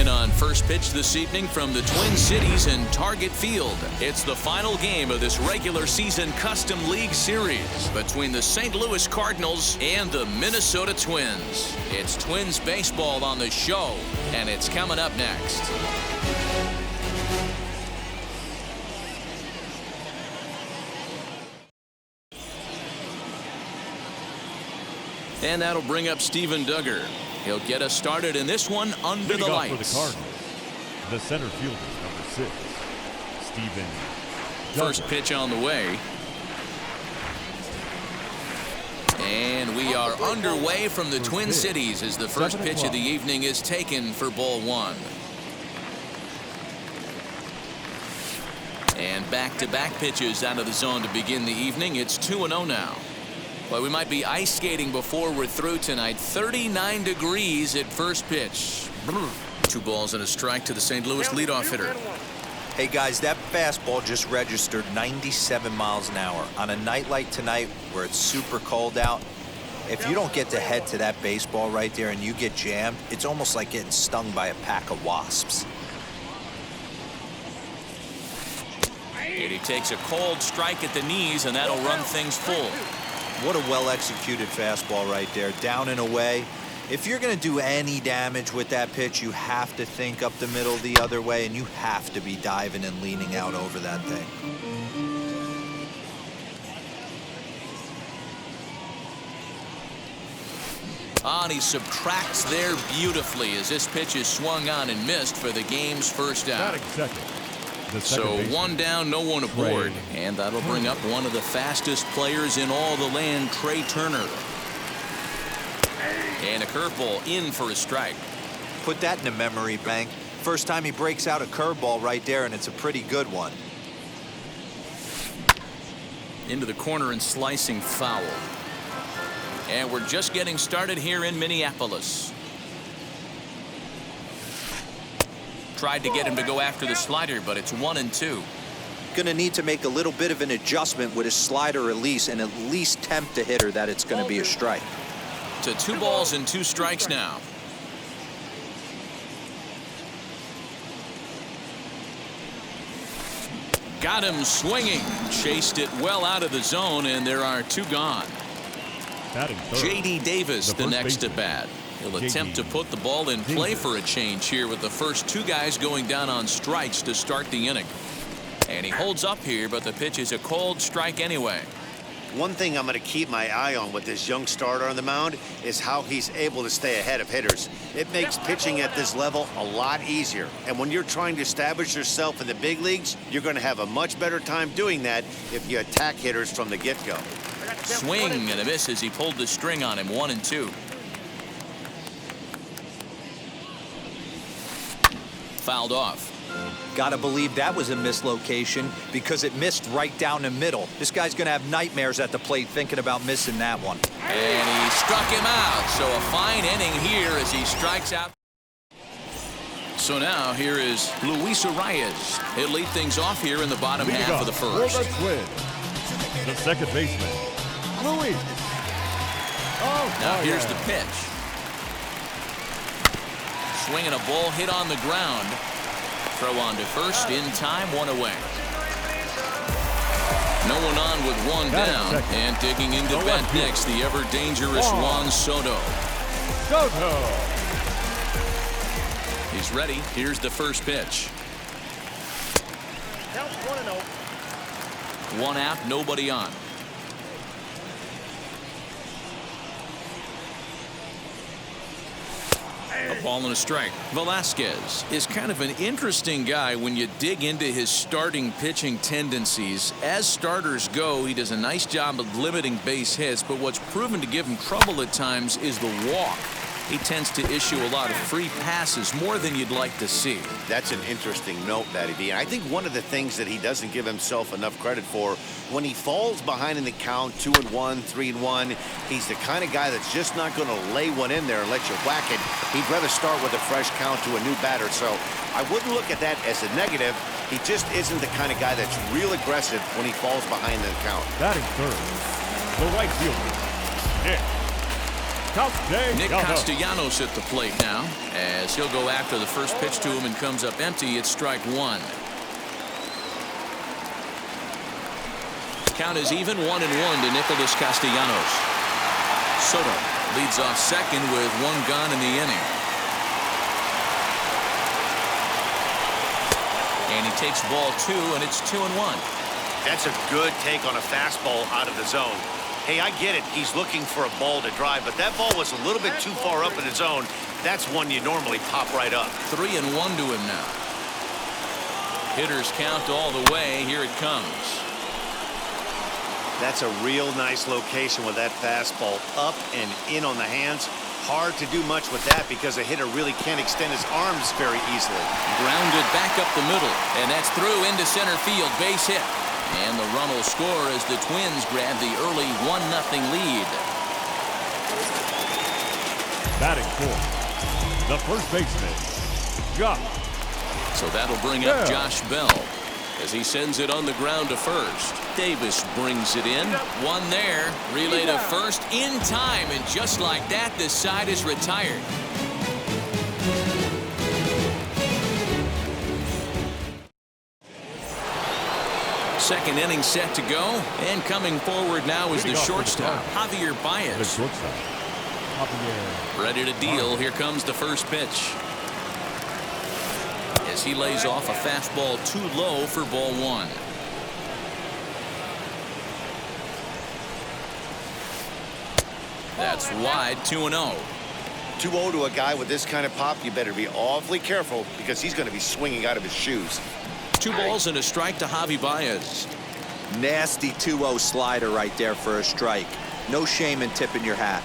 action on first pitch this evening from the Twin Cities and Target Field. It's the final game of this regular season Custom League Series between the St. Louis Cardinals and the Minnesota Twins. It's Twins baseball on the show, and it's coming up next. And that'll bring up Steven Duggar. He'll get us started in this one under the lights. For the Cardinals, the center fielder, number 6, Steven Duggar. First pitch on the way. And we are underway from the Twin Cities as the first pitch of the evening is taken for ball 1. And back-to-back pitches out of the zone to begin the evening. It's 2-0 now. Well, we might be ice skating before we're through tonight. 39 degrees at first pitch. 2 balls and a strike to the St. Louis leadoff hitter. Hey guys, that fastball just registered 97 miles an hour. On a night like tonight where it's super cold out, if you don't get to head to that baseball right there and you get jammed, it's almost like getting stung by a pack of wasps. And he takes a cold strike at the knees, and that'll run things full. What a well-executed fastball right there, down and away. If you're going to do any damage with that pitch, you have to think up the middle the other way, and you have to be diving and leaning out over that thing. And he subtracts there beautifully as this pitch is swung on and missed for the game's first out. So 1 down, no one aboard, and that'll bring up one of the fastest players in all the land, Trey Turner. And a curveball in for a strike. Put that in a memory bank. First time he breaks out a curveball right there, and it's a pretty good one. Into the corner and slicing foul. And we're just getting started here in Minneapolis. Tried to get him to go after the slider, but it's 1-2. Gonna need to make a little bit of an adjustment with his slider release and at least tempt the hitter that it's gonna be a strike. To 2 balls and 2 strikes now. Got him swinging. Chased it well out of the zone, and there are 2 gone. J.D. Davis, the next at bat. He'll attempt to put the ball in play for a change here with the first 2 guys going down on strikes to start the inning. And he holds up here, but the pitch is a cold strike anyway. One thing I'm going to keep my eye on with this young starter on the mound is how he's able to stay ahead of hitters. It makes pitching at this level a lot easier. And when you're trying to establish yourself in the big leagues, you're going to have a much better time doing that if you attack hitters from the get-go. Swing and a miss as he pulled the string on him. 1-2. Fouled off. Gotta believe that was a mislocation because it missed right down the middle. This guy's gonna have nightmares at the plate thinking about missing that one. And he struck him out. So a fine inning here as he strikes out. So now here is Luis Arias. He'll lead things off here in the bottom half of the first. For the Twins, the second baseman, Luis. Now here's the pitch. Swinging a ball hit on the ground. Throw on to first in time, 1 away. No one on with 1 down. And digging into bat next, the ever dangerous Juan Soto. He's ready. Here's the first pitch. 1 out, nobody on. A ball and a strike. Velasquez is kind of an interesting guy when you dig into his starting pitching tendencies. As starters go, he does a nice job of limiting base hits, but what's proven to give him trouble at times is the walk. He tends to issue a lot of free passes, more than you'd like to see. That's an interesting note, Matty D. And I think one of the things that he doesn't give himself enough credit for, when he falls behind in the count, 2-1, 3-1, he's the kind of guy that's just not going to lay one in there and let you whack it. He'd rather start with a fresh count to a new batter. So I wouldn't look at that as a negative. He just isn't the kind of guy that's real aggressive when he falls behind in the count. Batting third, the right fielder, Hicks. Nick Castellanos at the plate now, as he'll go after the first pitch to him and comes up empty. It's strike one. Count is even 1-1 to Nicholas Castellanos. Soto leads off second with one gone in the inning. And he takes ball two, and it's 2-1. That's a good take on a fastball out of the zone. Hey, I get it. He's looking for a ball to drive, but that ball was a little bit too far up in the zone. That's one you normally pop right up. 3-1 to him now. Hitters count all the way. Here it comes. That's a real nice location with that fastball up and in on the hands. Hard to do much with that because a hitter really can't extend his arms very easily. Grounded back up the middle, and that's through into center field. Base hit. And the run will score as the Twins grab the early 1-0 lead. Batting fourth, the first baseman, Josh. So that'll bring up Josh Bell as he sends it on the ground to first. Davis brings it in. One there. Relay to first in time, and just like that, this side is retired. Second inning set to go, and coming forward now is the shortstop, Javier Bias. Ready to deal. Here comes the first pitch. As he lays off a fastball too low for ball one. That's wide, 2-0. 2-0 to a guy with this kind of pop, you better be awfully careful because he's going to be swinging out of his shoes. 2 balls and a strike to Javi Bias. Nasty 2-0 slider right there for a strike. No shame in tipping your hat.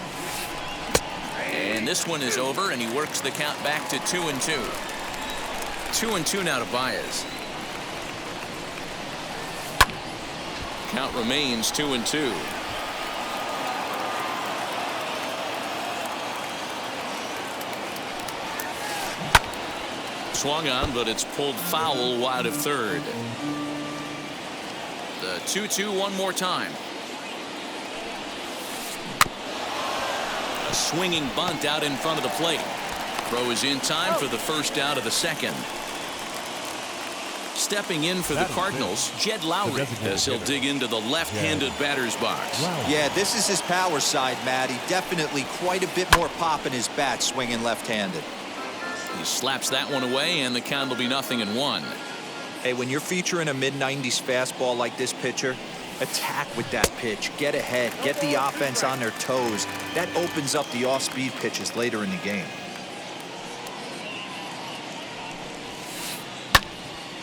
And this one is over, and he works the count back to 2-2. 2-2 now to Bias. Count remains 2-2. Swung on, but it's pulled foul wide of third. The 2-2 one more time. A swinging bunt out in front of the plate. Throw is in time for the first out of the second. Stepping in for the Cardinals, Jed Lowry, as he'll dig into the left-handed batter's box. Yeah, this is his power side, Matty. Definitely quite a bit more pop in his bat swinging left-handed. He slaps that one away, and the count will be 0-1. Hey, when you're featuring a mid-90s fastball like this pitcher, attack with that pitch. Get ahead. Get the offense on their toes. That opens up the off-speed pitches later in the game.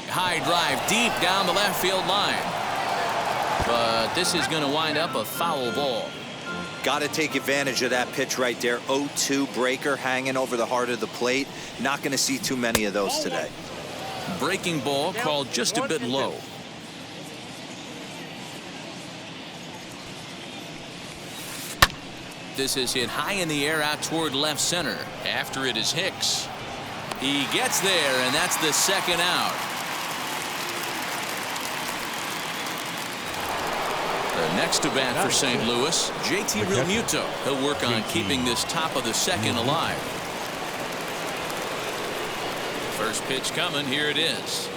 High drive deep down the left field line. But this is going to wind up a foul ball. Got to take advantage of that pitch right there. 0-2 breaker hanging over the heart of the plate. Not going to see too many of those today. Breaking ball called just a bit low. This is hit high in the air out toward left center. After it is Hicks. He gets there, and that's the second out. The next to bat for St. Louis, JT Realmuto. He'll work on keeping this top of the second alive. First pitch coming. Here it is.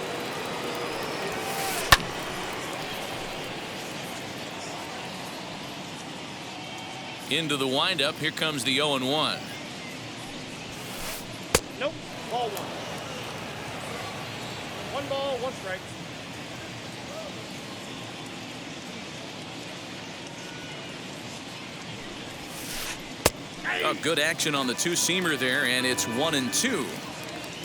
Into the windup. Here comes the 0-1. Nope. Ball one. 1 ball, 1 strike. Oh, good action on the two-seamer there, and it's 1-2.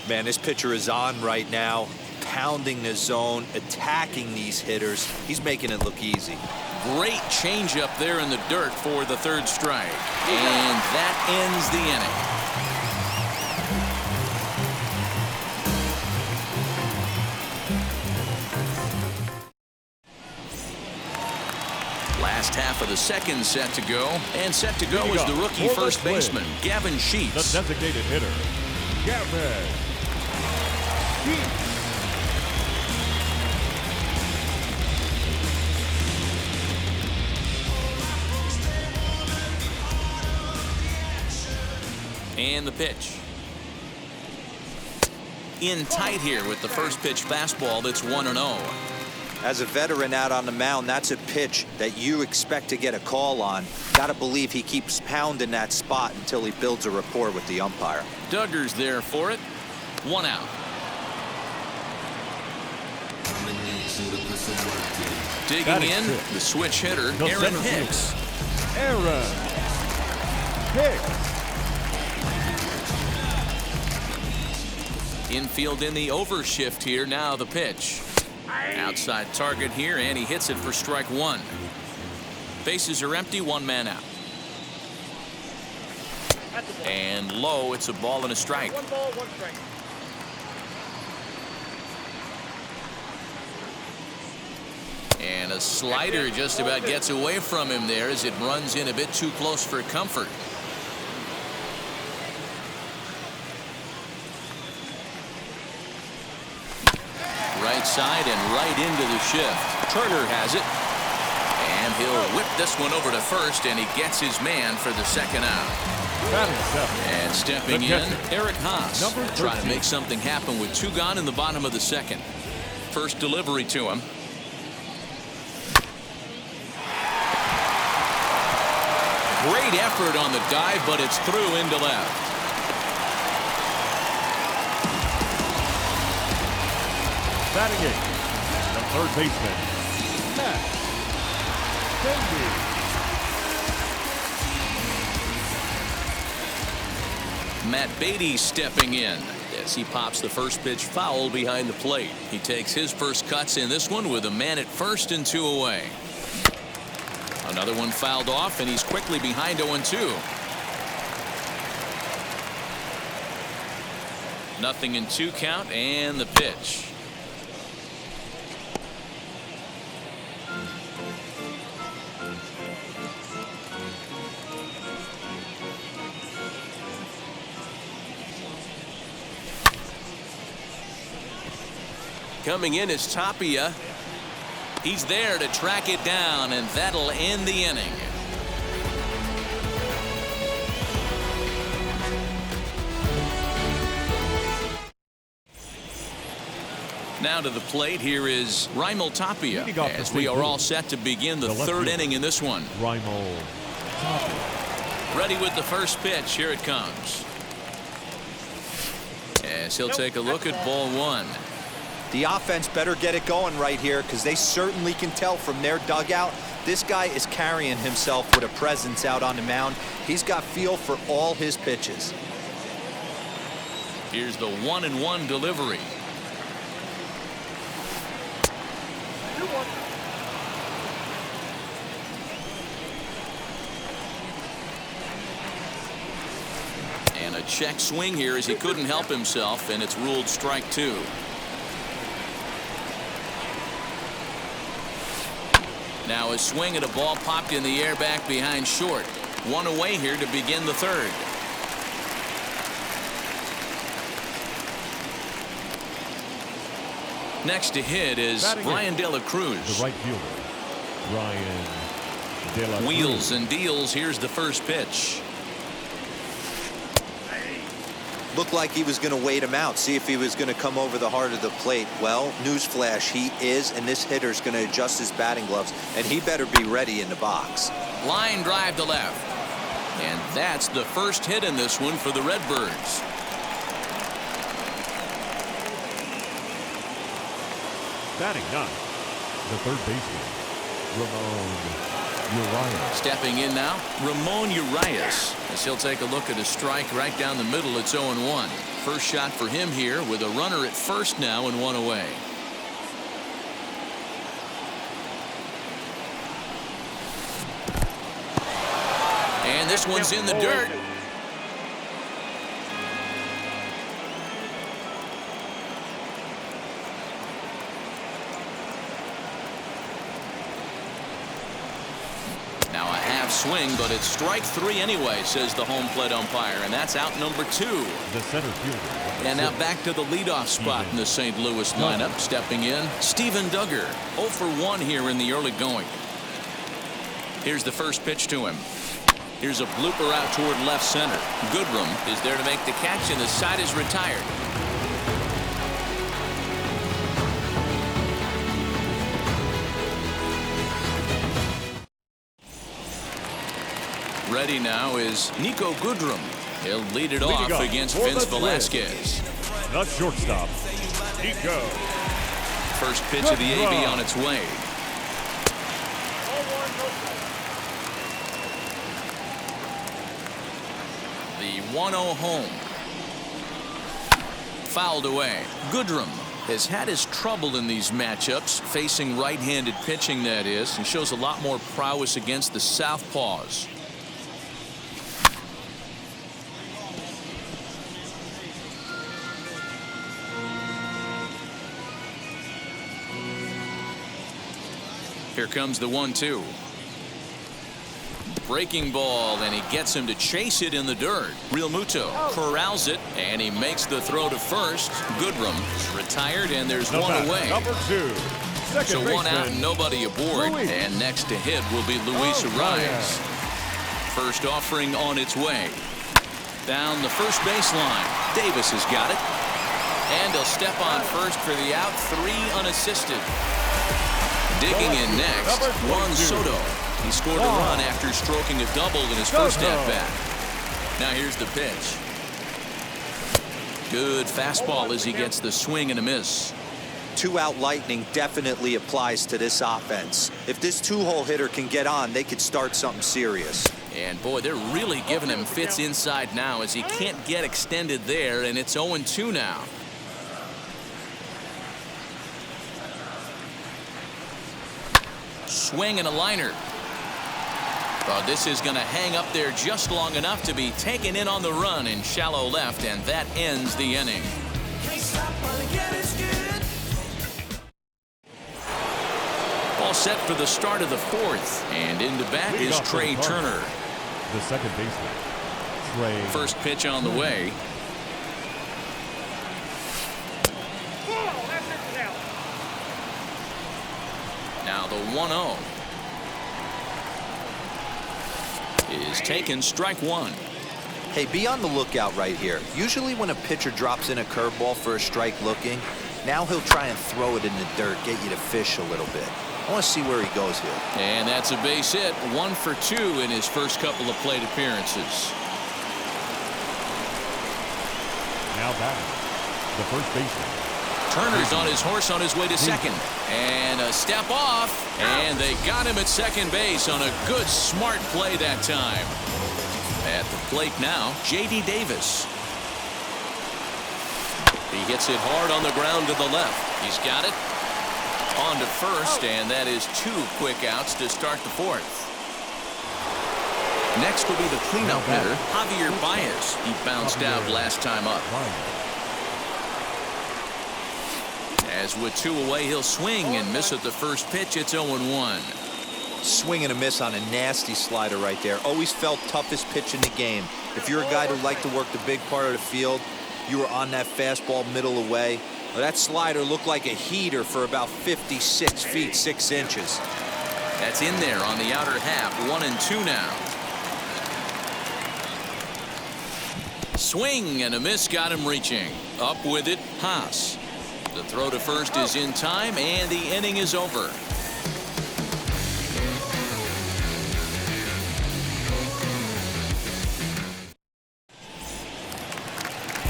Man, this pitcher is on right now, pounding the zone, attacking these hitters. He's making it look easy. Great changeup there in the dirt for the third strike. And that ends the inning. Last half of the second set to go. And set to go is the rookie first baseman, Gavin Sheets. The designated hitter, Gavin Sheets. And the pitch. In tight here with the first pitch fastball that's 1-0. As a veteran out on the mound, that's a pitch that you expect to get a call on. Got to believe he keeps pounding that spot until he builds a rapport with the umpire. Duggar's there for it. 1 out. Digging in, the switch hitter, Aaron Hicks. Aaron Hicks. Infield in the overshift here. Now the pitch. Outside target here, and he hits it for strike 1. Bases are empty, 1 man out. And low, it's a ball and a strike. 1 ball, 1 strike. And a slider just about gets away from him there as it runs in a bit too close for comfort. Right side and right into the shift. Turner has it. And he'll whip this one over to first, and he gets his man for the second out. And stepping in, Eric Haas. Trying to make something happen with 2 gone in the bottom of the second. First delivery to him. Great effort on the dive, but it's through into left. Batting it, the third baseman, Matt Beatty. Matt Beatty stepping in as he pops the first pitch foul behind the plate. He takes his first cuts in this one with a man at first and 2 away. Another one fouled off, and he's quickly behind 0-2. Nothing in 2 count, and the pitch. Coming in is Tapia. He's there to track it down, and that'll end the inning. Now to the plate, here is Raimel Tapia, as we are all set to begin the 3rd inning in this one. Raimel Tapia. Ready with the first pitch. Here it comes. As he'll take a look at ball 1. The offense better get it going right here, because they certainly can tell from their dugout this guy is carrying himself with a presence out on the mound. He's got feel for all his pitches. Here's the 1-1 delivery. 2-1. And a check swing here as he couldn't help himself, and it's ruled strike 2. Now a swing at a ball popped in the air back behind short. 1 away here to begin the 3rd. Next to hit is Bryan De La Cruz. The right fielder, Bryan De La Cruz. Wheels and deals. Here's the first pitch. Looked like he was going to wait him out, see if he was going to come over the heart of the plate. Well, newsflash, he is, and this hitter's going to adjust his batting gloves, and he better be ready in the box. Line drive to left. And that's the first hit in this one for the Redbirds. Batting 9, the 3rd baseman, Ramon Urias. Stepping in now, Ramon Urias, as he'll take a look at a strike right down the middle. It's 0-1. First shot for him here with a runner at first now and 1 away. And this one's in the dirt. Now a half swing, but it's strike 3 anyway, says the home plate umpire, and that's out number 2. The center fielder. And now back to the leadoff spot in the St. Louis lineup. Stepping in, Steven Duggar. 0 for 1 here in the early going. Here's the first pitch to him. Here's a blooper out toward left center. Goodrum is there to make the catch, and the side is retired. Ready now is Nico Goodrum. He'll lead it off against Vince Velasquez. The shortstop, Nico. First pitch of the AB on its way. The 1-0 home. Fouled away. Goodrum has had his trouble in these matchups, facing right-handed pitching, that is, and shows a lot more prowess against the southpaws. Here comes the 1-2. Breaking ball, and he gets him to chase it in the dirt. Real Muto corrals it, and he makes the throw to first. Goodrum is retired, and there's one away. Number 2. So one out and nobody aboard. And next to hit will be Luis Arias. First offering on its way. Down the first baseline. Davis has got it. And he'll step on first for the out. 3 unassisted. Digging in next, Juan Soto. He scored a run after stroking a double in his first at-bat. Now here's the pitch. Good fastball as he gets the swing and a miss. 2-out lightning definitely applies to this offense. If this 2-hole hitter can get on, they could start something serious. And boy, they're really giving him fits inside now as he can't get extended there, and it's 0-2 now. Swing and a liner. But this is going to hang up there just long enough to be taken in on the run in shallow left, and that ends the inning. All set for the start of the 4th, and into bat is Trey Turner. The second baseman, Trey. First pitch on the way. Now the 1-0 is taken, strike 1. Hey, be on the lookout right here. Usually when a pitcher drops in a curveball for a strike looking, now he'll try and throw it in the dirt, get you to fish a little bit. I want to see where he goes here. And that's a base hit, 1 for 2 in his first couple of plate appearances. Now batting, the first baseman. Turner's on his horse on his way to second. And a step off. And they got him at second base on a good, smart play that time. At the plate now, J.D. Davis. He hits it hard on the ground to the left. He's got it. On to first, and that is 2 quick outs to start the 4th. Next will be the cleanup hitter, Javier Bias. He bounced out last time up. As with 2 away, he'll swing and miss at the first pitch. It's 0-1. Swing and a miss on a nasty slider right there. Always felt toughest pitch in the game. If you're a guy who liked to work the big part of the field, you were on that fastball middle away. Well, that slider looked like a heater for about 56 feet 6 inches. That's in there on the outer half. 1-2 now. Swing and a miss got him reaching. Up with it, Haas. The throw to first is in time, and the inning is over.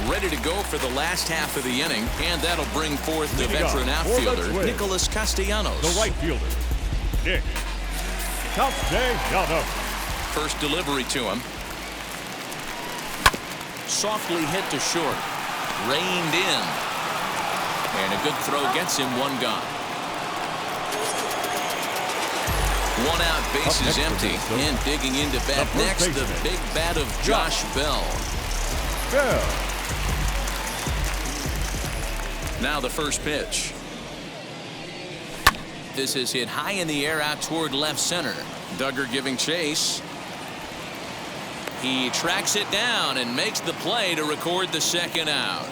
Ready to go for the last half of the inning, and that'll bring forth the veteran outfielder, Nicholas Castellanos. The right fielder, Nick Castellanos. First delivery to him. Softly hit to short. Reined in. And a good throw gets him 1 gone. 1 out, base is empty. And digging into bat next, the big bat of Josh Bell. Now the first pitch. This is hit high in the air out toward left center. Duggar giving chase. He tracks it down and makes the play to record the second out.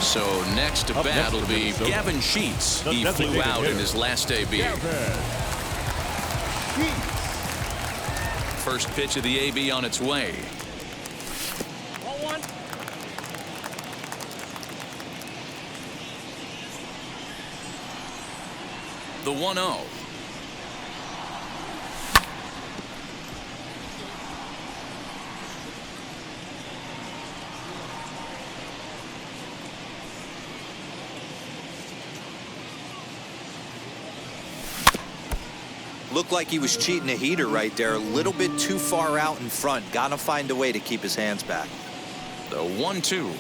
So next to bat will be Gavin Sheets. He flew out in his last debut. First pitch of the AB on its way. 1-1. The 1-0. Looked like he was cheating a heater right there. A little bit too far out in front. Gotta find a way to keep his hands back. The 1-2.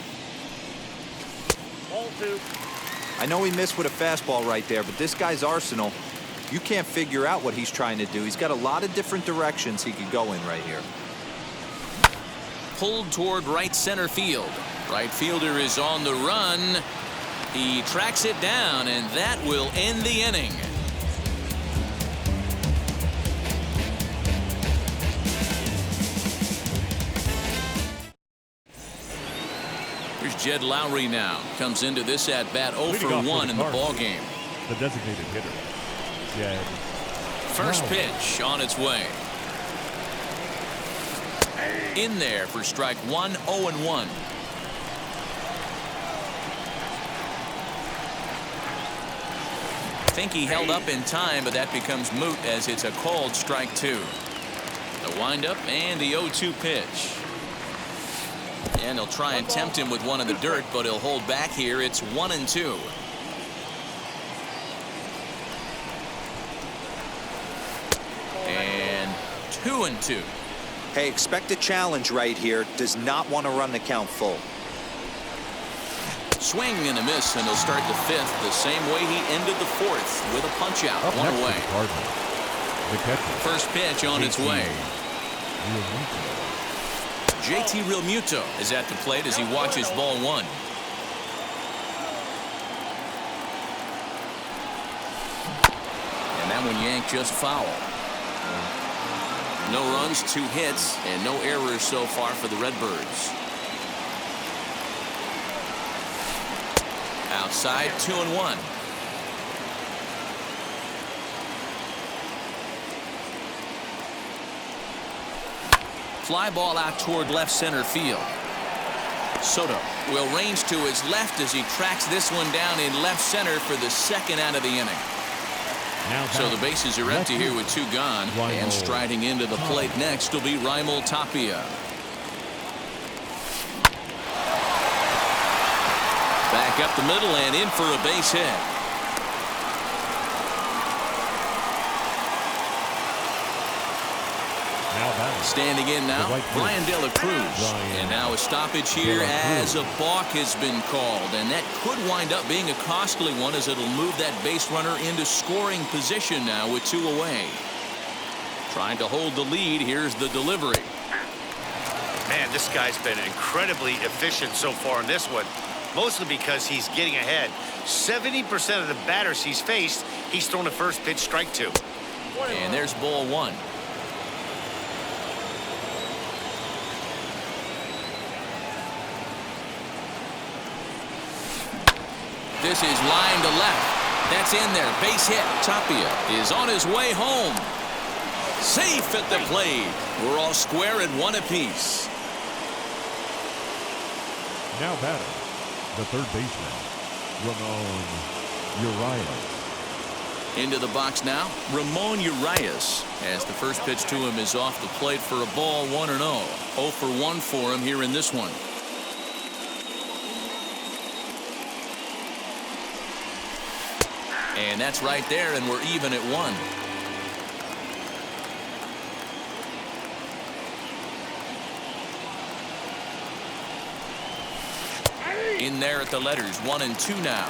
Ball 2. I know he missed with a fastball right there, but this guy's arsenal, you can't figure out what he's trying to do. He's got a lot of different directions he could go in right here. Pulled toward right center field. Right fielder is on the run. He tracks it down, and that will end the inning. Here's Jed Lowry now. Comes into this at bat 0 for 1 in the ball game. The designated hitter, Jed. First pitch on its way. In there for strike 1, 0-1. I think he held up in time, but that becomes moot as it's a called strike 2. The windup and the 0-2 pitch. And he'll try and tempt him with one in the dirt, but he'll hold back here. It's 1-2. And 2-2. Hey, expect a challenge right here. Does not want to run the count full. Swing and a miss, and he'll start the 5th the same way he ended the 4th with a punch out. Up 1 next away. is the Cardinals. The catcher. First pitch on its way. JT Realmuto is at the plate as he watches ball 1. And that one yanked just foul. No runs, 2 hits, and no errors so far for the Redbirds. Outside, 2-1. Fly ball out toward left center field. Soto will range to his left as he tracks this one down in left center for the 2nd out of the inning. So the bases are empty here with 2 gone. And striding into the plate next will be Raimel Tapia. Back up the middle and in for a base hit. Standing in now, Bryan De La Cruz. And now a stoppage here as a balk has been called. And that could wind up being a costly one as it'll move that base runner into scoring position now with 2 away. Trying to hold the lead. Here's the delivery. Man, this guy's been incredibly efficient so far in this one. Mostly because he's getting ahead. 70% of the batters he's faced, he's thrown a first pitch strike 2. And there's ball 1. This is line to left. That's in there. Base hit. Tapia is on his way home. Safe at the plate. We're all square at 1 apiece. Now batting, the third baseman, Ramon Urias. Into the box now, Ramon Urias, as the first pitch to him is off the plate for a ball 1-0. 0 for 1 for him here in this one. And that's right there, and we're even at 1. In there at the letters, 1 and 2 now.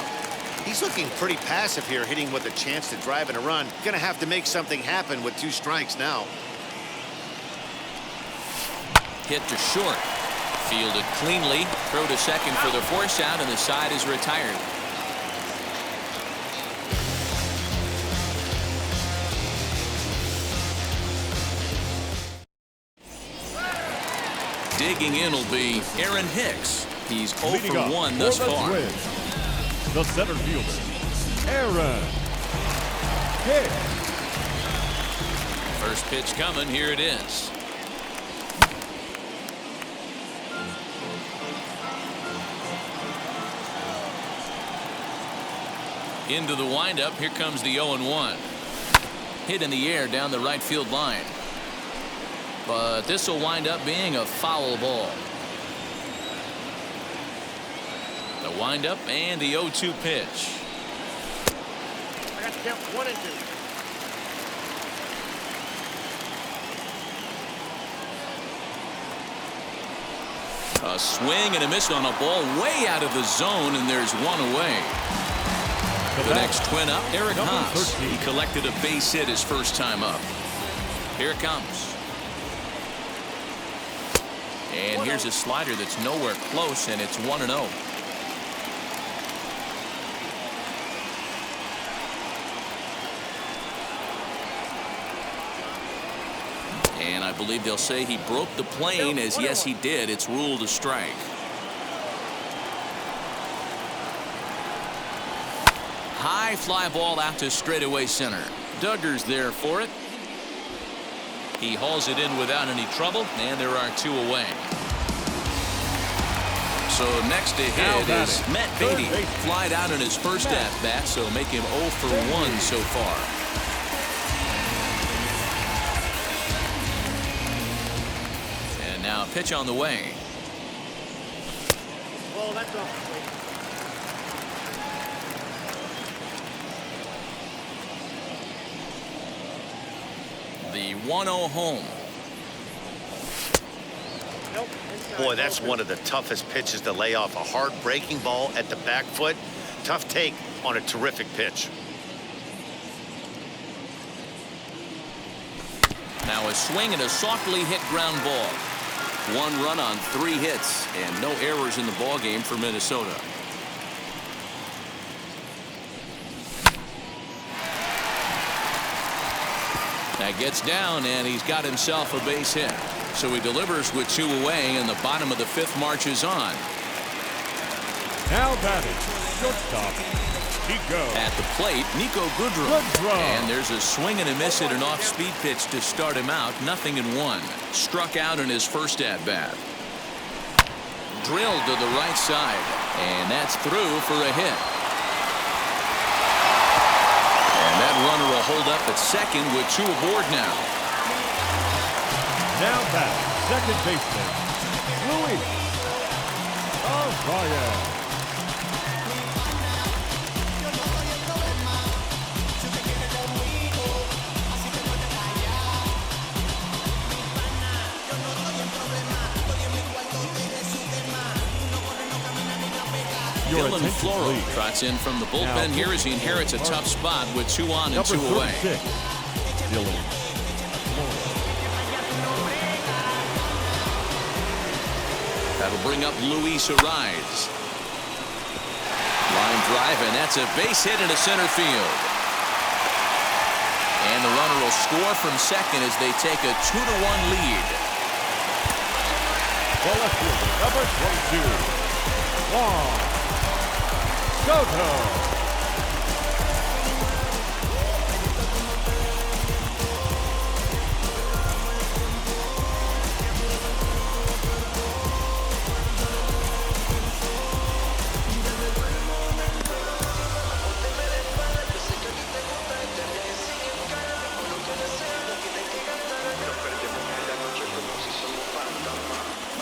He's looking pretty passive here, hitting with a chance to drive and a run. Gonna have to make something happen with 2 strikes now. Hit to short. Fielded cleanly. Throw to second for the force out, and the side is retired. Digging in will be Aaron Hicks. He's 0 for 1 thus far. The center fielder, Aaron Hicks. First pitch coming. Here it is. Into the windup. Here comes the 0-1. Hit in the air down the right field line. But this will wind up being a foul ball. The windup and the 0-2 pitch. I got to count 1 and 2. A swing and a miss on a ball way out of the zone, and there's one away. The next twin up, Eric Haas. He collected a base hit his first time up. Here it comes. And here's a slider that's nowhere close, and it's 1-0. And I believe they'll say he broke the plane, as yes he did. It's ruled a strike. High fly ball out to straightaway center. Duggar's there for it. He hauls it in without any trouble, and there are 2 away. So next to hit is Matt Beatty. Flied out in his first at bat, so make him 0 for 1 so far. And now a pitch on the way. Well, that's off the plate. The 1-0 home. Nope. Boy, that's one of the toughest pitches to lay off. A hard breaking ball at the back foot. Tough take on a terrific pitch. Now a swing and a softly hit ground ball. 1 run on 3 hits and no errors in the ball game for Minnesota. That gets down, and he's got himself a base hit. So he delivers with 2 away, and the bottom of the 5th marches on. Now batting, shortstop, Nico. At the plate, Nico Goodrum. And there's a swing and a miss at an off-speed pitch to start him out. 0-1. Struck out in his first at-bat. Drilled to the right side, and that's through for a hit. And that runner will hold up at second with 2 aboard now. Now back, second baseman, Luis Bias. Dylan Floro trots in from the bullpen here as he inherits a tough spot with 2 on and 2 away. That'll bring up Luis Ariz. Line drive, and that's a base hit into center field. And the runner will score from second as they take a 2-1 lead. The left fielder, number 22, Juan Soto.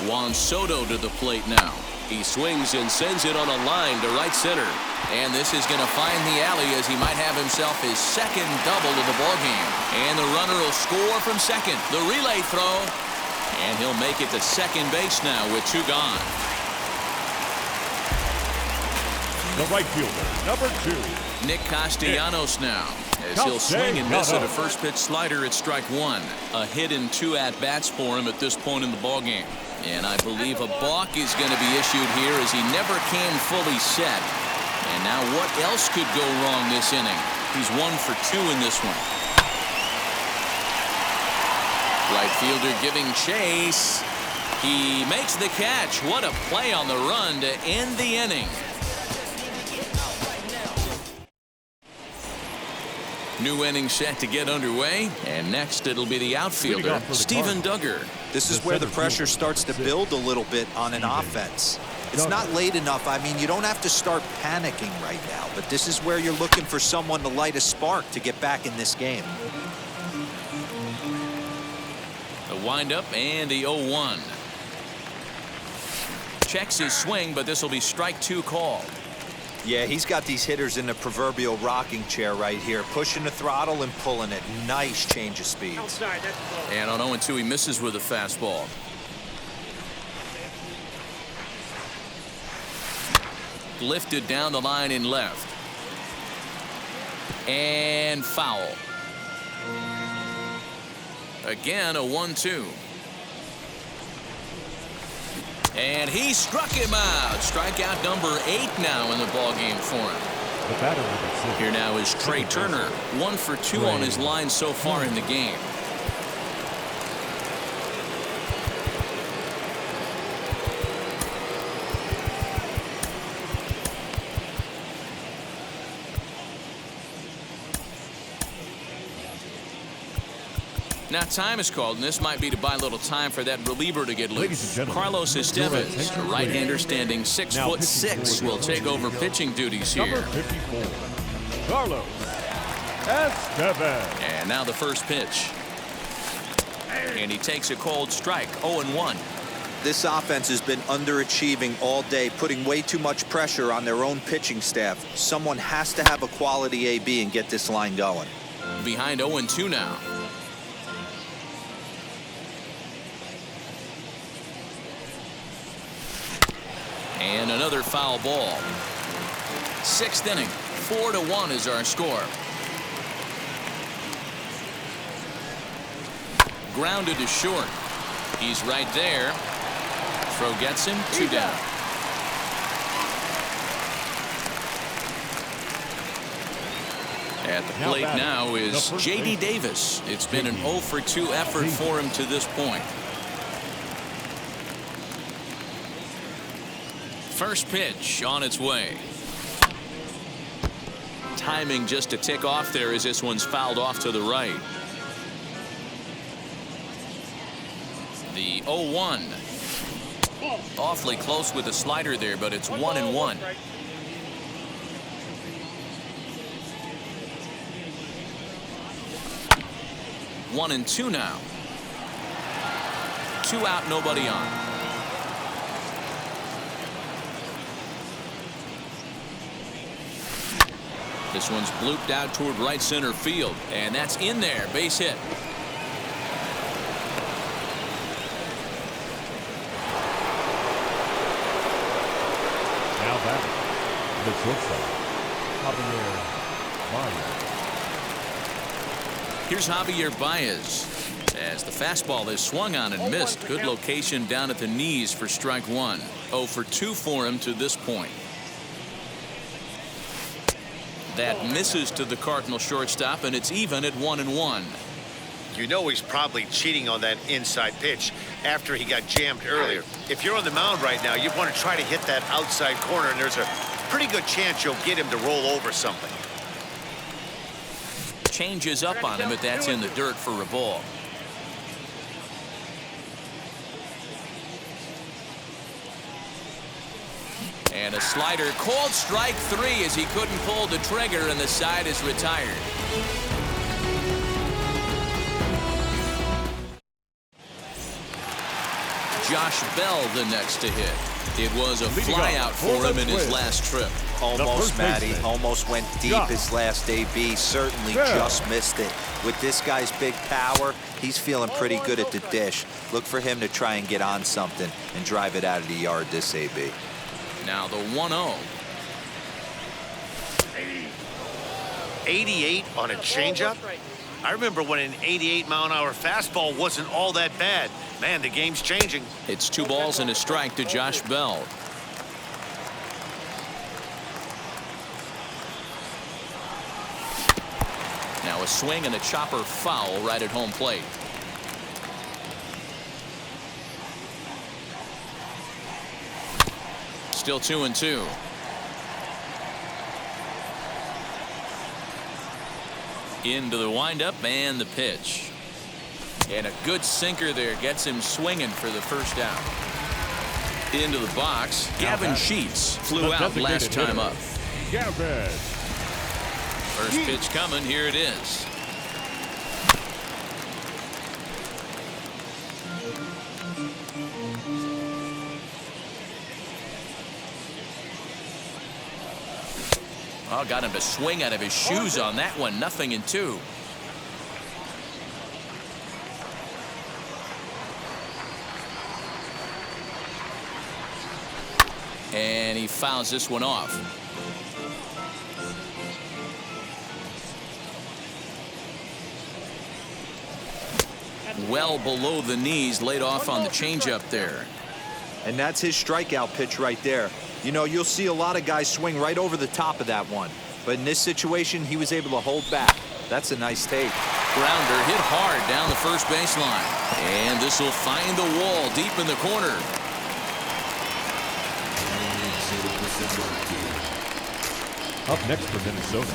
Juan Soto to the plate now. He swings and sends it on a line to right center. And this is going to find the alley as he might have himself his second double of the ballgame. And the runner will score from second. The relay throw. And he'll make it to second base now with 2 gone. The right fielder, number 2. Nick Castellanos now, as he'll swing and miss at a first pitch slider at strike 1. A hit in 2 at-bats for him at this point in the ballgame. And I believe a balk is going to be issued here as he never came fully set. And now what else could go wrong this inning? He's 1 for 2 in this one. Right fielder giving chase. He makes the catch. What a play on the run to end the inning. New inning set to get underway, and next it'll be the outfielder, Steven Duggar. This is where the pressure starts to build a little bit on an offense. It's not late enough. I mean, you don't have to start panicking right now, but this is where you're looking for someone to light a spark to get back in this game. The windup and the 0-1. Checks his swing, but this will be strike 2 called. Yeah, he's got these hitters in the proverbial rocking chair right here, pushing the throttle and pulling it. Nice change of speed. Outside, that's close. And on 0-2, he misses with a fastball. Lifted down the line in left. And foul. Again, a 1-2. And he struck him out. Strikeout number 8 now in the ballgame for him. The batter number 6. Here now is Trey Turner. 1 for 2 on his line so far in the game. Now time is called, and this might be to buy a little time for that reliever to get loose. Carlos Estevez, a right-hander standing 6'6", will take over pitching duties here. Number 54, Carlos Estevez. And now the first pitch. And he takes a cold strike, 0-1. This offense has been underachieving all day, putting way too much pressure on their own pitching staff. Someone has to have a quality AB and get this line going. Behind 0-2 now. And another foul ball. 6th inning. 4-1 is our score. Grounded to short. He's right there. Throw gets him. 2 down. At the plate now is J.D. Davis. It's been an 0 for 2 effort for him to this point. First pitch on its way. Timing just to tick off there as this one's fouled off to the right. The 0-1. Awfully close with the slider there, but it's 1-1. One and 2 now. 2 out, nobody on. This one's blooped out toward right center field, and that's in there. Base hit. Now back, the shortstop, Javier Bias. Here's Javier Bias as the fastball is swung on and missed. Good location down at the knees for strike 1. 0 for 2 for him to this point. That misses to the Cardinal shortstop, and it's even at 1-1. You know he's probably cheating on that inside pitch after he got jammed earlier. If you're on the mound right now, you want to try to hit that outside corner, and there's a pretty good chance you'll get him to roll over something. Changes up on him, but that's in the dirt for a ball. And a slider, called strike 3 as he couldn't pull the trigger, and the side is retired. Josh Bell the next to hit. It was a flyout for him in his last trip. Almost, Matty. Almost went deep his last AB. Certainly just missed it. With this guy's big power, he's feeling pretty good at the dish. Look for him to try and get on something and drive it out of the yard this AB. Now the 1-0. 88 on a changeup? I remember when an 88-mile-an-hour fastball wasn't all that bad. Man, the game's changing. It's 2 balls and a strike to Josh Bell. Now a swing and a chopper foul right at home plate. Still 2-2. Into the windup and the pitch. And a good sinker there gets him swinging for the first out. Into the box, Gavin Sheets flew out last time up. Gavin. First pitch coming. Here it is. Oh, got him to swing out of his shoes on that one. 0-2. And he fouls this one off. Well below the knees, laid off on the changeup there. And that's his strikeout pitch right there. You know, you'll see a lot of guys swing right over the top of that one. But in this situation, he was able to hold back. That's a nice take. Grounder hit hard down the first baseline. And this will find the wall deep in the corner. Up next for Minnesota,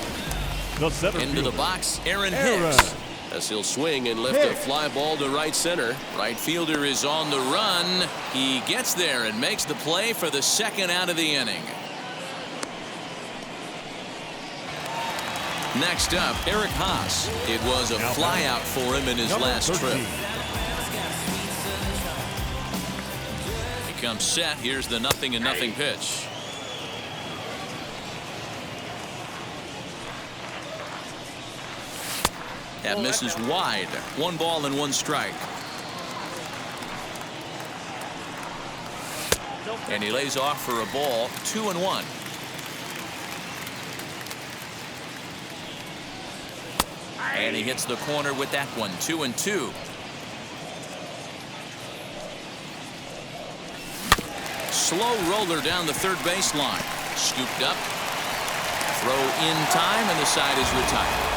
the center Into fielder, the box, Aaron Hicks. As he'll swing and lift a fly ball to right center. Right fielder is on the run. He gets there and makes the play for the second out of the inning. Next up, Eric Haas. It was a flyout for him in his last trip. He comes set. Here's the 0-0 pitch. That misses wide. 1 ball and 1 strike. And he lays off for a ball. 2-1. And he hits the corner with that one. 2-2. Slow roller down the third baseline. Scooped up. Throw in time, and the side is retired.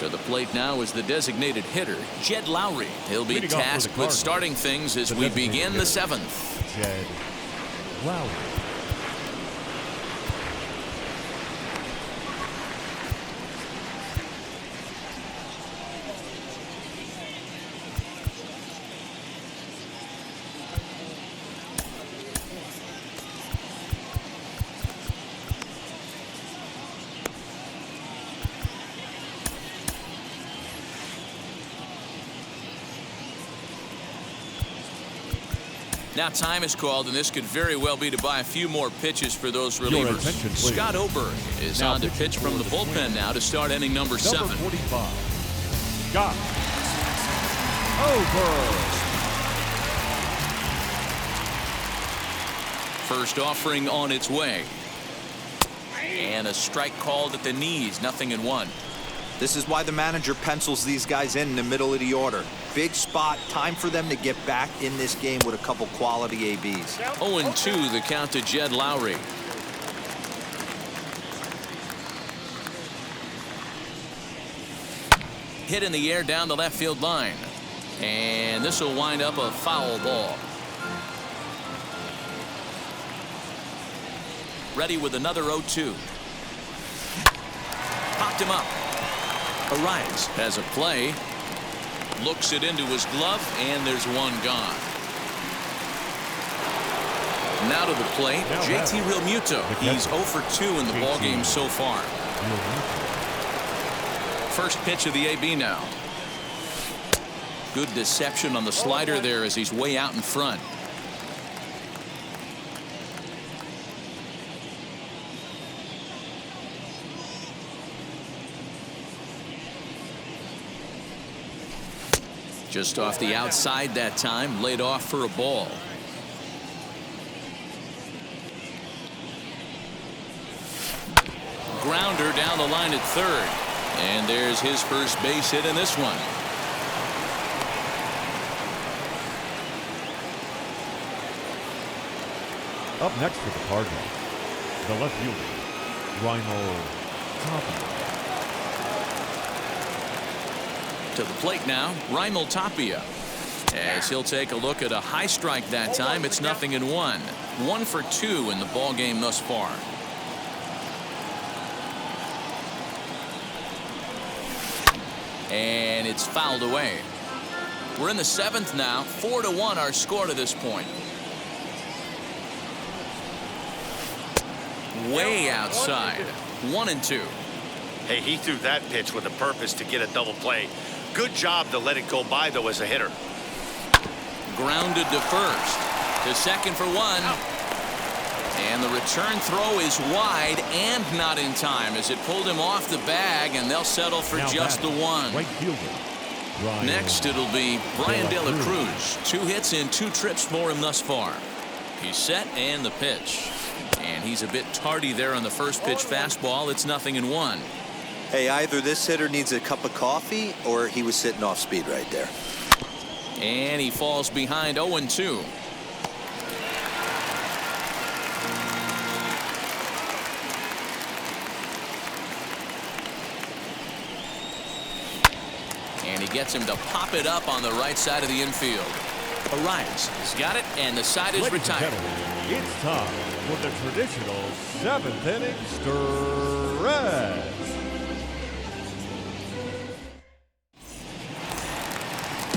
To the plate now is the designated hitter, Jed Lowry. He'll be tasked with starting things as we begin the 7th. Jed Lowry. Now time is called, and this could very well be to buy a few more pitches for those relievers. Scott Oberg is on to pitch from the bullpen now to start inning number 7. Number 45, Scott Oberg. First offering on its way. And a strike called at the knees. 0-1. This is why the manager pencils these guys in the middle of the order. Big spot. Time for them to get back in this game with a couple quality ABs. 0-2 the count to Jed Lowry. Hit in the air down the left field line. And this will wind up a foul ball. Ready with another 0-2. Popped him up. Arias has a play. Looks it into his glove, and there's one gone. Now to the plate, JT Realmuto. He's 0 for 2 in the ballgame so far. First pitch of the AB now. Good deception on the slider there as he's way out in front. Just off the outside that time, laid off for a ball. Grounder down the line at third. And there's his first base hit in this one. Up next for the Cardinals, the left fielder, Ryan Tapia. To the plate now, Raimel Tapia. As he'll take a look at a high strike that time. It's 0-1. 1 for 2 in the ball game thus far. And it's fouled away. We're in the 7th now. 4-1 our score to this point. Way outside. 1-2. Hey, he threw that pitch with a purpose to get a double play. Good job to let it go by, though, as a hitter. Grounded to first. To second for 1. And the return throw is wide and not in time as it pulled him off the bag, and they'll settle for just the 1. Right fielder. Next, it'll be Bryan De La Cruz. 2 hits and 2 trips for him thus far. He's set and the pitch. And he's a bit tardy there on the first pitch fastball. It's 0-1. Hey, either this hitter needs a cup of coffee or he was sitting off speed right there. And he falls behind 0-2. And he gets him to pop it up on the right side of the infield. Arias has got it, and the side is retired. It's time for the traditional 7th inning stretch.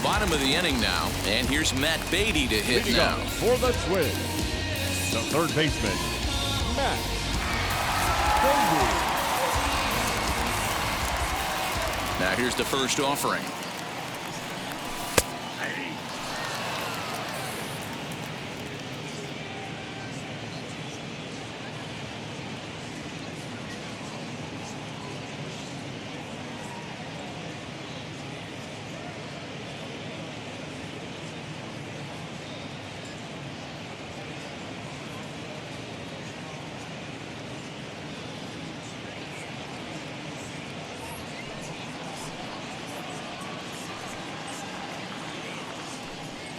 Bottom of the inning now, and here's Matt Beatty to hit Leading now. up for the Twins, the third baseman, Matt Beatty. Now here's the first offering.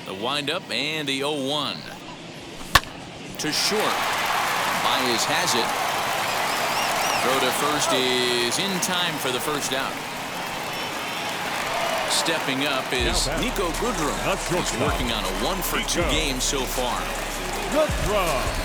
The windup and the 0-1. To short. Bias has it. Throw to first is in time for the first out. Stepping up is Nico Goodrum. He's working on a 1-for-2 game so far. Goodrum.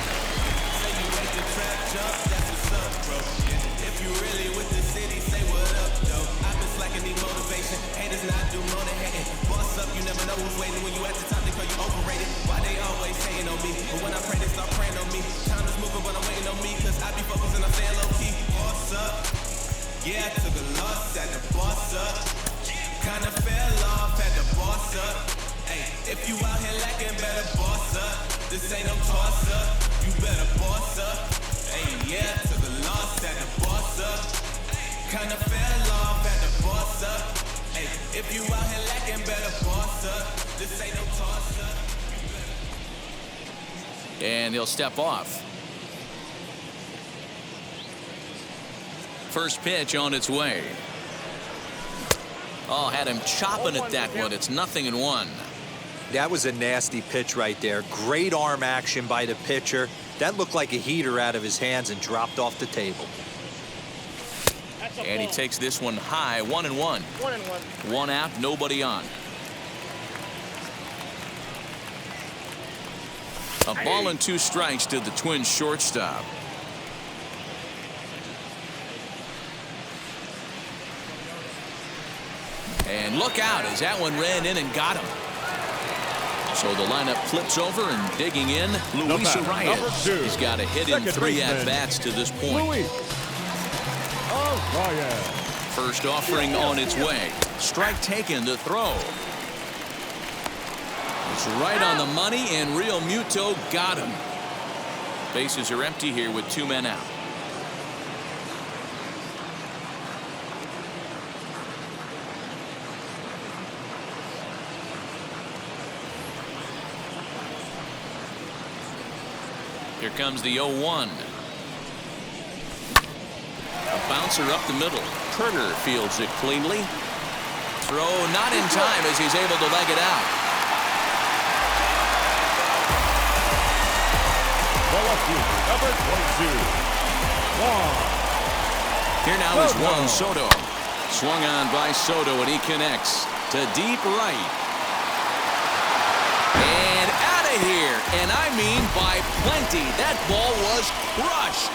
Yeah, I took a loss at the boss up. Kinda fell off at the boss up. Hey, if you out here lacking, better boss up. This ain't no toss up. You better boss up. Hey, yeah, I took a loss at the boss up. Kinda fell off at the boss up. Hey, if you out here lacking, better boss up. This ain't no toss up. And he'll step off. First pitch on its way. Oh, had him chopping at that one. It's 0-1. That was a nasty pitch right there. Great arm action by the pitcher. That looked like a heater out of his hands and dropped off the table. And he takes this one high. 1-1. 1-1. 1 out, nobody on. A ball and 2 strikes to the Twins shortstop. And look out as that one ran in and got him. So the lineup flips over and digging in, Luis Arias. He's got a hit in 3 at-bats to this point. Luis Arias. First offering on its way. Strike taken to throw. It's right on the money, and Real Muto got him. Bases are empty here with 2 men out. Here comes the 0-1. A bouncer up the middle. Turner fields it cleanly. Throw not in time as he's able to leg it out. Number 22. Here now is Juan Soto. Swung on by Soto, and he connects to deep right. And out of here. And I mean by plenty. That ball was crushed.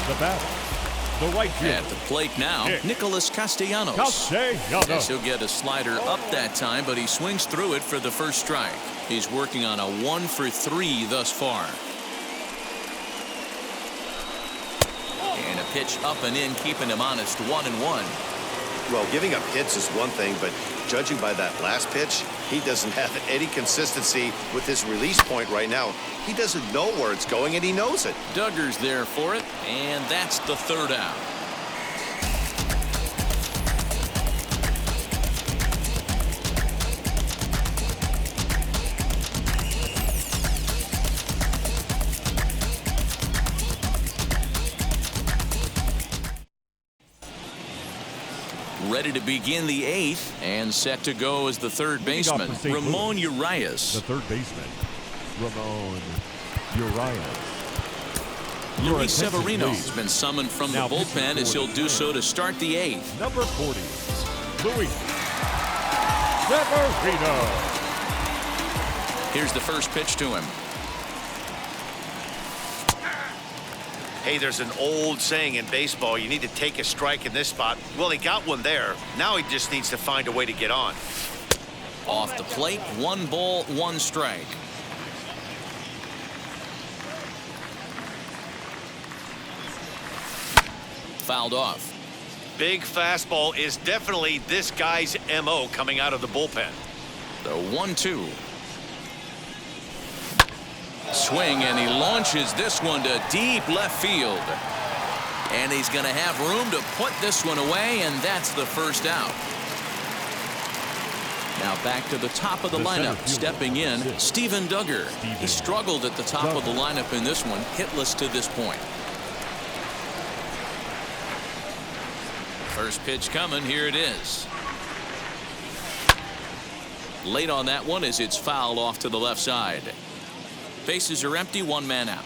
The batter, the right fielder. At the plate now, Hicks. Nicholas Castellanos. Castellanos. Yes, he'll get a slider up that time, but he swings through it for the first strike. He's working on a 1-for-3 thus far. And a pitch up and in, keeping him honest, 1-1. Well, giving up hits is one thing, but judging by that last pitch, he doesn't have any consistency with his release point right now. He doesn't know where it's going, and he knows it. Duggar's there for it, and that's the third out. Ready to begin the 8th and set to go as the third baseman, Ramon Urias. The third baseman, Ramon Urias. Luis Severino has been summoned from the bullpen as he'll do so to start the 8th. Number 40, Luis Severino. Here's the first pitch to him. Hey, there's an old saying in baseball, you need to take a strike in this spot. Well, he got one there. Now he just needs to find a way to get on. Off the plate, 1 ball, 1 strike. Fouled off. Big fastball is definitely this guy's MO coming out of the bullpen. The 1-2. Swing, and he launches this one to deep left field. And he's going to have room to put this one away, and that's the first out. Now back to the top of the lineup. Stepping in, Steven Duggar. He struggled at the top of the lineup in this one, hitless to this point. First pitch coming. Here it is. Late on that one as it's fouled off to the left side. Bases are empty, 1 man out.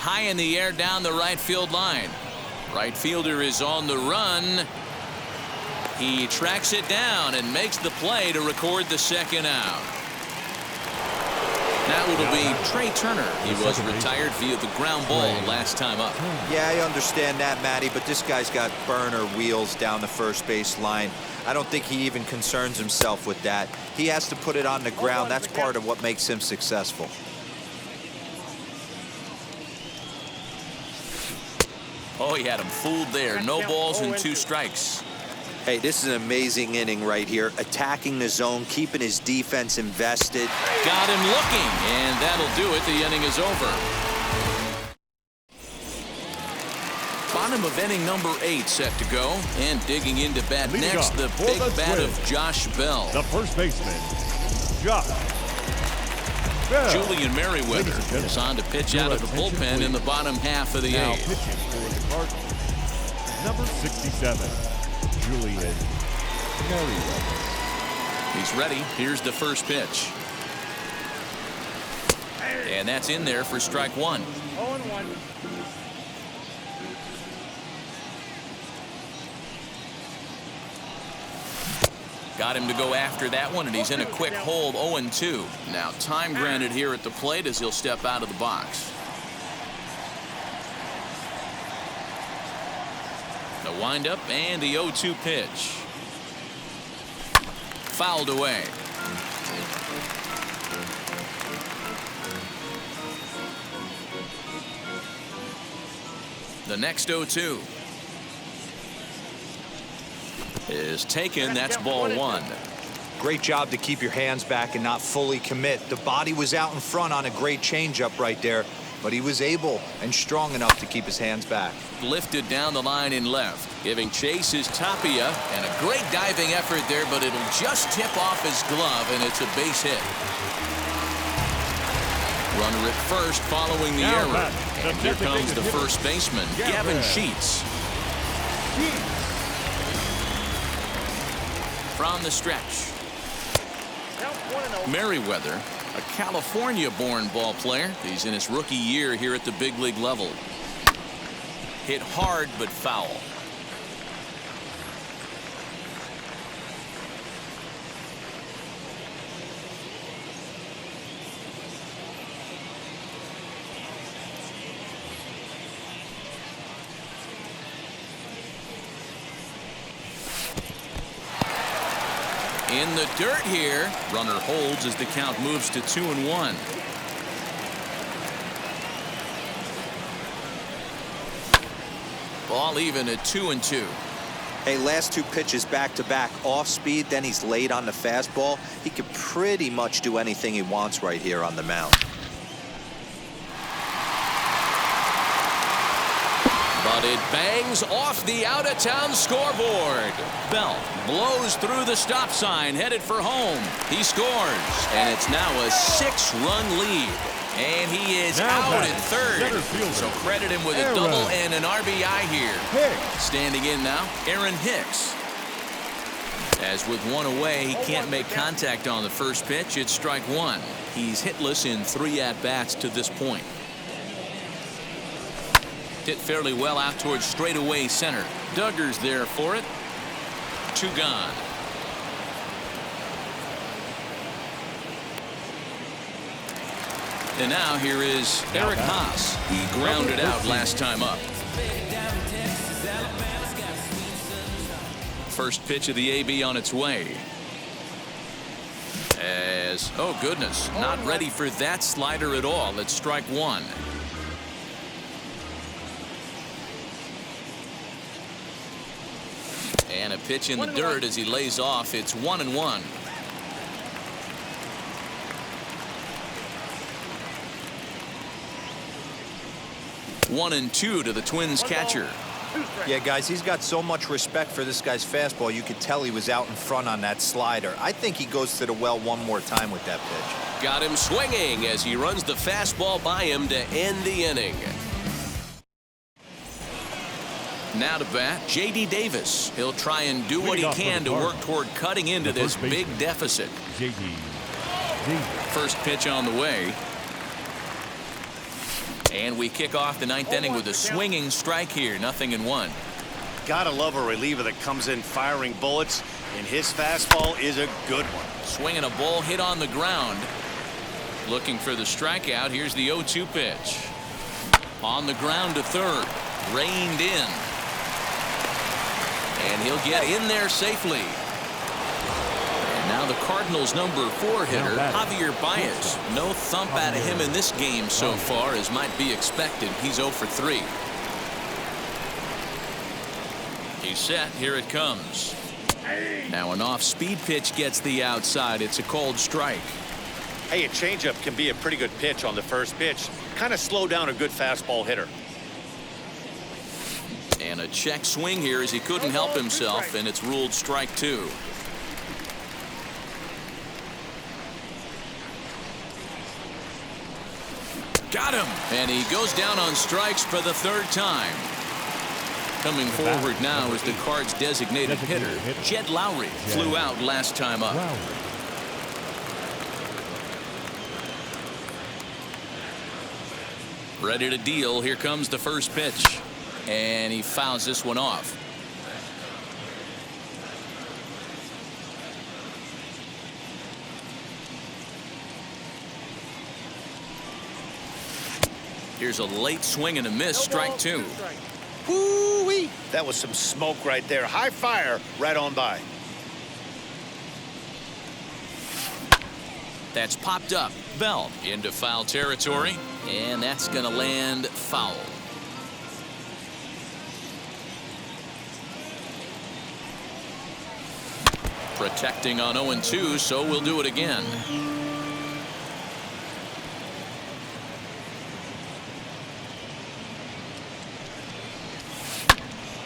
High in the air down the right field line. Right fielder is on the run. He tracks it down and makes the play to record the second out. Now it'll be Trey Turner. He was retired via the ground ball last time up. Yeah, I understand that, Matty, but this guy's got burner wheels down the first base line. I don't think he even concerns himself with that. He has to put it on the ground. That's part of what makes him successful. Oh, he had him fooled there. No balls and 2 strikes. Hey, this is an amazing inning right here. Attacking the zone, keeping his defense invested. Got him looking, and that'll do it. The inning is over. Bottom of inning number 8 set to go, and digging into bat next, the big bat of Josh Bell. The first baseman, Josh Bell. Julian Merriweather is on to pitch out of the bullpen in the bottom half of the 8th. Pitching for the Cardinals, number 67, Julian Merriweather. He's ready. Here's the first pitch. And that's in there for strike 1. 0-1. Got him to go after that one, and he's in a quick hold, 0-2. Now time granted here at the plate as he'll step out of the box. The windup and the 0-2 pitch. Fouled away. The next 0-2 is taken. That's ball 1. Great job to keep your hands back and not fully commit. The body was out in front on a great changeup right there, but he was able and strong enough to keep his hands back. Lifted down the line in left. Giving chase is Tapia, and a great diving effort there, but it'll just tip off his glove, and it's a base hit. Runner at first following the error. And here comes the first baseman, Gavin Sheets. From the stretch. Merriweather, a California-born ball player. He's in his rookie year here at the big league level. Hit hard but foul. In the dirt here. Runner holds as the count moves to 2-1. Ball even at 2-2. Hey, last two pitches back-to-back, off speed, then he's late on the fastball. He could pretty much do anything he wants right here on the mound. But it bangs off the out-of-town scoreboard. Belt blows through the stop sign, headed for home. He scores, and it's now a 6-run lead. And he is out at third. So credit him with a double and an RBI here. Standing in now, Aaron Hicks. As with one away, he can't make contact on the first pitch. It's strike one. He's hitless in 3 at-bats to this point. Hit fairly well out towards straightaway center. Duggar's there for it. 2 gone. And now here is Eric Haas. He grounded out last time up. First pitch of the AB on its way. Oh goodness, not ready for that slider at all. It's strike one. And a pitch in the dirt as he lays off. It's 1-1. One and two to the Twins catcher. Yeah, guys, he's got so much respect for this guy's fastball. You could tell he was out in front on that slider. I think he goes to the well one more time with that pitch. Got him swinging as he runs the fastball by him to end the inning. Now to bat, J.D. Davis. He'll try and do what he can to work toward cutting into this big deficit. First pitch on the way. And we kick off the 9th inning with a swinging strike here. 0-1. Gotta love a reliever that comes in firing bullets, and his fastball is a good one. Swinging a ball hit on the ground. Looking for the strikeout. Here's the 0-2 pitch. On the ground to third. Reined in. And he'll get in there safely. And now the Cardinals' number 4 hitter, Javier Bias. No thump out of him in this game so far, as might be expected. He's 0 for 3. He's set. Here it comes. Now an off-speed pitch gets the outside. It's a called strike. Hey, a changeup can be a pretty good pitch on the first pitch. Kind of slow down a good fastball hitter. And a check swing here as he couldn't help himself, and it's ruled strike 2. Got him. And he goes down on strikes for the 3rd time. Coming forward now is the Cards' designated hitter. Jed Lowry flew out last time up. Ready to deal. Here comes the first pitch. And he fouls this one off. Here's a late swing and a miss. Strike 2. Woo-wee. That was some smoke right there. High fire right on by. That's popped up. Bell into foul territory. And that's going to land foul. Protecting on 0-2, so we'll do it again.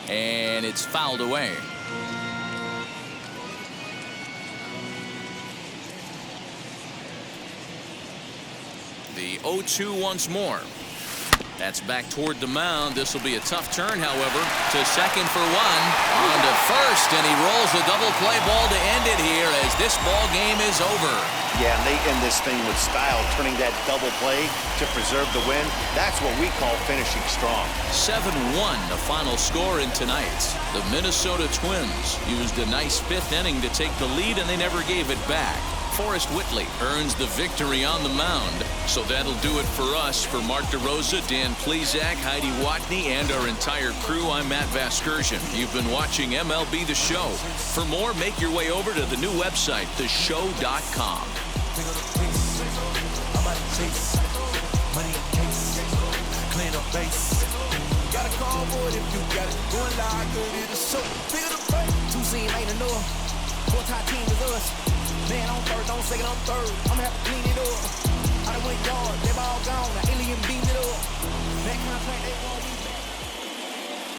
And it's fouled away. The 0-2 once more. That's back toward the mound. This will be a tough turn, however. To second for 1. On to first, and he rolls a double play ball to end it here as this ball game is over. Yeah, and they end this thing with style, turning that double play to preserve the win. That's what we call finishing strong. 7-1, the final score in tonight's. The Minnesota Twins used a nice 5th inning to take the lead, and they never gave it back. Forrest Whitley earns the victory on the mound. So that'll do it for us. For Mark DeRosa, Dan Plezak, Heidi Watney, and our entire crew, I'm Matt Vasgersian. You've been watching MLB The Show. For more, make your way over to the new website, theshow.com. Got a call for it if you got it. Going live, good it is so. Figure the fight. Two-seam ain't enough. Four-tie team is us. Man on third, don't second on third. I'ma have to clean it up. I done went yard, they all gone. The alien beamed it up. That contract, they won't be